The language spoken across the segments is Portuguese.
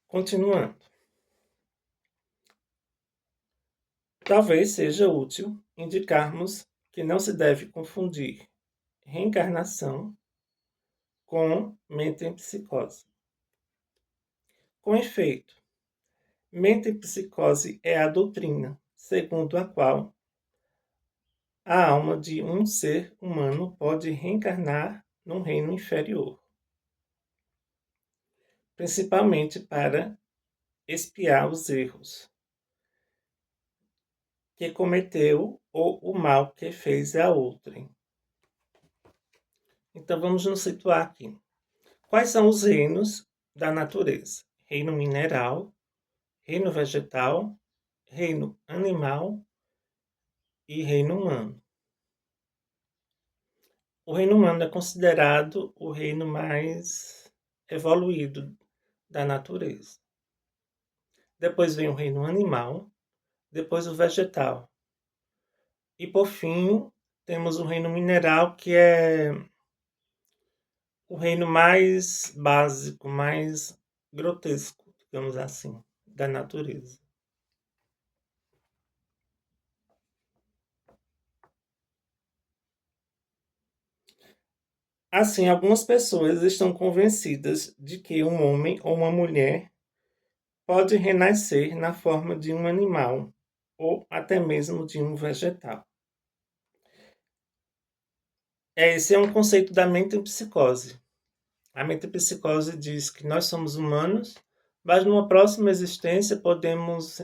Continuando, talvez seja útil indicarmos que não se deve confundir reencarnação com mente em psicose. Com efeito, mente em psicose é a doutrina segundo a qual a alma de um ser humano pode reencarnar num reino inferior, principalmente para expiar os erros que cometeu ou o mal que fez a outrem. Então vamos nos situar aqui. Quais são os reinos da natureza? Reino mineral, reino vegetal, reino animal e reino humano. O reino humano é considerado o reino mais evoluído da natureza. Depois vem o reino animal, depois o vegetal. E por fim, temos o reino mineral, que é o reino mais básico, mais grotesco, digamos assim, da natureza. Assim, algumas pessoas estão convencidas de que um homem ou uma mulher pode renascer na forma de um animal ou até mesmo de um vegetal. Esse é um conceito da mente em psicose. A mente em psicose diz que nós somos humanos, mas numa próxima existência podemos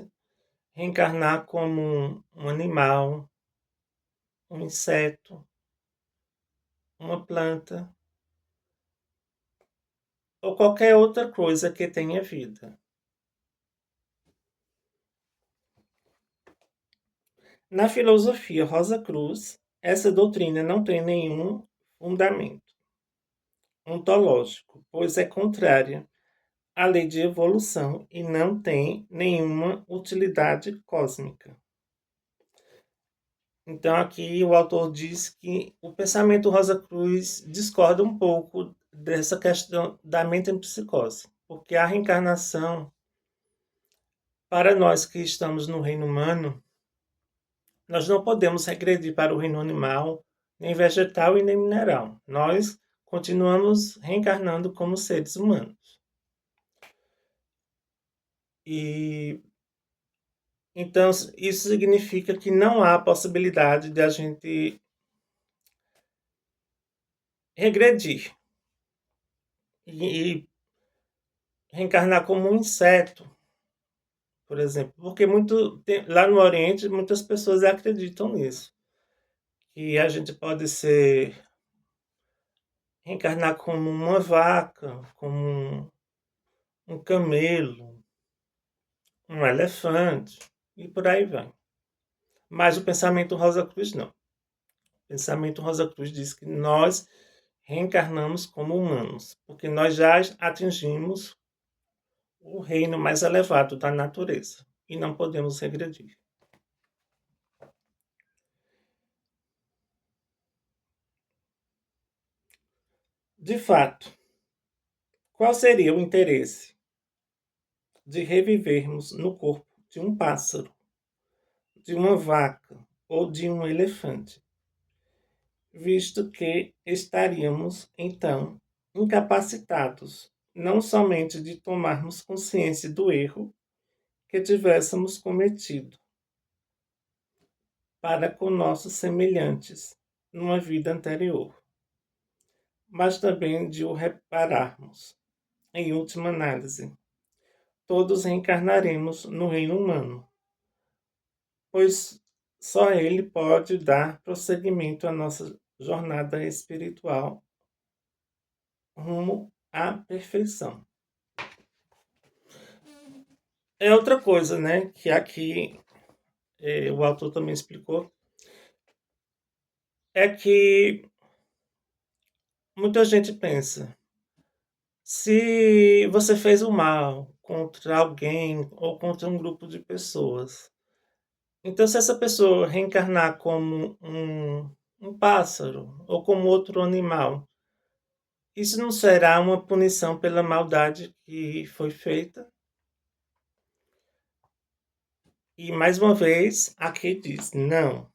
reencarnar como um animal, um inseto, uma planta ou qualquer outra coisa que tenha vida. Na filosofia Rosa Cruz, essa doutrina não tem nenhum fundamento ontológico, pois é contrária à lei de evolução e não tem nenhuma utilidade cósmica. Então, aqui o autor diz que o pensamento Rosa Cruz discorda um pouco dessa questão da mente em psicose, porque a reencarnação, para nós que estamos no reino humano, nós não podemos regredir para o reino animal, nem vegetal e nem mineral. Nós continuamos reencarnando como seres humanos. E então isso significa que não há possibilidade de a gente regredir e reencarnar como um inseto, por exemplo, porque lá no Oriente muitas pessoas acreditam nisso, que a gente pode reencarnar como uma vaca, como um camelo, um elefante e por aí vai. Mas o pensamento Rosa Cruz não. O pensamento Rosa Cruz diz que nós reencarnamos como humanos, porque nós já atingimos o reino mais elevado da natureza e não podemos regredir. De fato, qual seria o interesse de revivermos no corpo de um pássaro, de uma vaca ou de um elefante, visto que estaríamos, então, incapacitados não somente de tomarmos consciência do erro que tivéssemos cometido para com nossos semelhantes numa vida anterior, mas também de o repararmos. Em última análise, todos reencarnaremos no reino humano, pois só ele pode dar prosseguimento à nossa jornada espiritual rumo à perfeição. É outra coisa, né, que aqui o autor também explicou, é que muita gente pensa, se você fez o mal contra alguém ou contra um grupo de pessoas, então se essa pessoa reencarnar como um pássaro ou como outro animal, isso não será uma punição pela maldade que foi feita? E mais uma vez, aqui diz: não,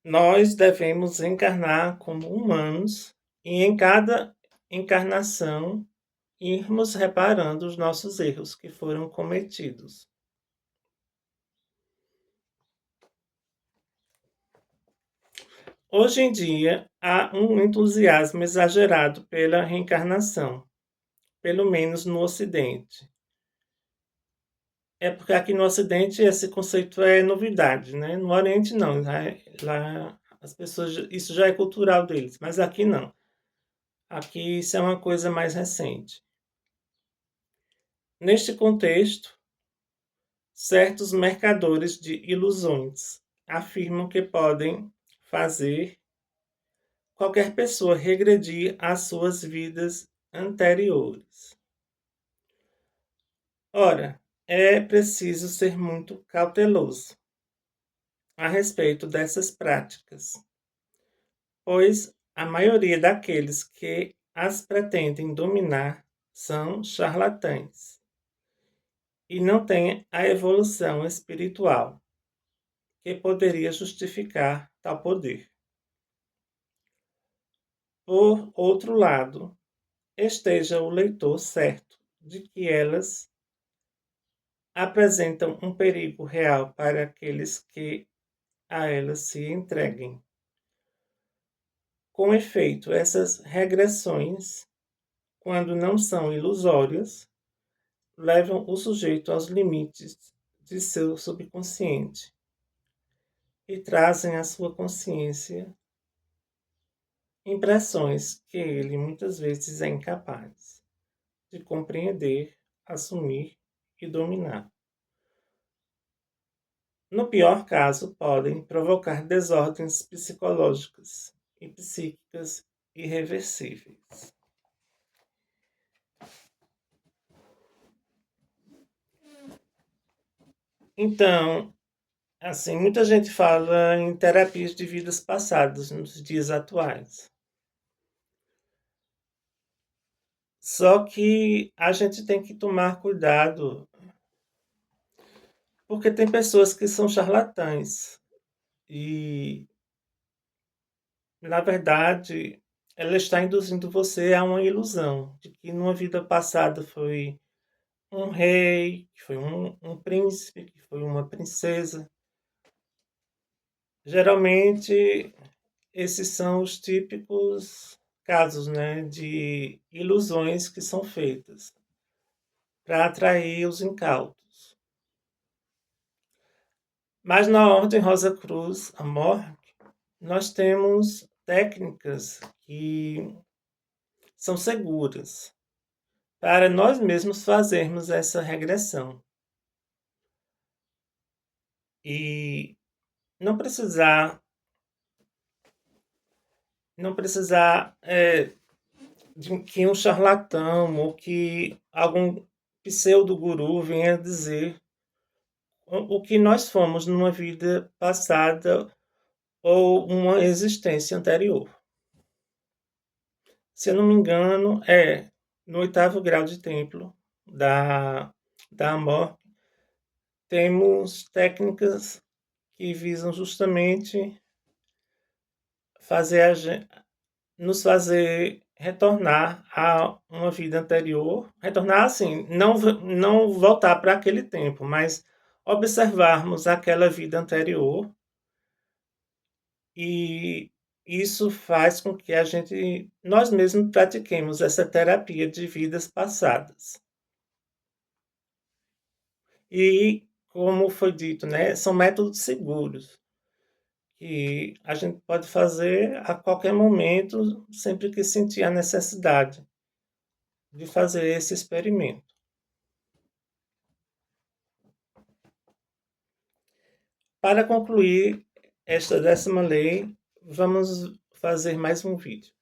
nós devemos encarnar como humanos e em cada encarnação irmos reparando os nossos erros que foram cometidos. Hoje em dia, há um entusiasmo exagerado pela reencarnação, pelo menos no Ocidente. É porque aqui no Ocidente esse conceito é novidade, né? No Oriente não, lá as pessoas, isso já é cultural deles, mas aqui não. Aqui isso é uma coisa mais recente. Neste contexto, certos mercadores de ilusões afirmam que podem fazer qualquer pessoa regredir às suas vidas anteriores. Ora, é preciso ser muito cauteloso a respeito dessas práticas, pois a maioria daqueles que as pretendem dominar são charlatães e não têm a evolução espiritual que poderia justificar tal poder. Por outro lado, esteja o leitor certo de que elas apresentam um perigo real para aqueles que a elas se entreguem. Com efeito, essas regressões, quando não são ilusórias, levam o sujeito aos limites de seu subconsciente e trazem à sua consciência impressões que ele muitas vezes é incapaz de compreender, assumir e dominar. No pior caso, podem provocar desordens psicológicas e psíquicas irreversíveis. Então, assim, muita gente fala em terapias de vidas passadas nos dias atuais. Só que a gente tem que tomar cuidado, porque tem pessoas que são charlatães e, na verdade, ela está induzindo você a uma ilusão de que numa vida passada foi um rei, que foi um príncipe, que foi uma princesa. Geralmente, esses são os típicos casos, né, de ilusões que são feitas para atrair os incautos. Mas na Ordem Rosa Cruz Amor, nós temos técnicas que são seguras para nós mesmos fazermos essa regressão e não precisar de que um charlatão ou que algum pseudo-guru venha dizer o que nós fomos numa vida passada ou uma existência anterior. Se eu não me engano, no 8º grau de templo da Amor, temos técnicas que visam justamente fazer nos fazer retornar a uma vida anterior, retornar assim, não voltar para aquele tempo, mas observarmos aquela vida anterior e isso faz com que nós mesmos pratiquemos essa terapia de vidas passadas. E, como foi dito, né, são métodos seguros que a gente pode fazer a qualquer momento, sempre que sentir a necessidade de fazer esse experimento. Para concluir esta 10ª lei, vamos fazer mais um vídeo.